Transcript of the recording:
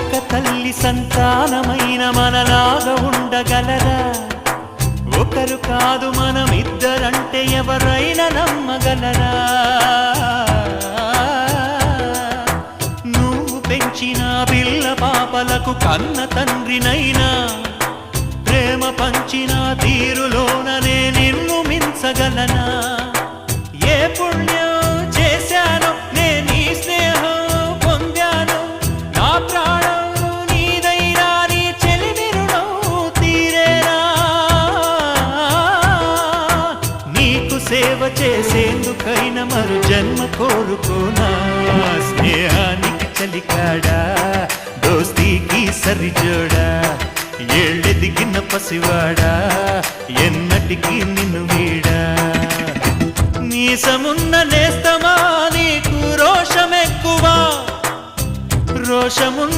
ఒక తల్లి సంతానమైన మనలాగా ఉండగలరా? ఒకరు కాదు మనమిద్దరంటే ఎవరైనా నమ్మగలరా? నువ్వు పెంచిన పిల్ల పాపలకు కన్న తండ్రినైనా ప్రేమ పంచిన తీరులోననే నిన్ను మించగలనా? ఏ పుణ్యం చేశాను నేను ఈ స్నేహం పొందాను, నా ప్రాణం నీదైనా నీ చెలిమి రుణం తీరేనా? నీకు సేవ చేసేందుకైనా మరు జన్మ కోరుకోనా? స్నేహానికి చలికాడా, దోస్తీకి సరిజోడా, ఏళ్ళెదిగిన పసివాడా ఎన్నటికీ నిన్ను వీడా? నీసమున్న నేస్తమా నీకు రోషమెక్కువా? రోషమున్న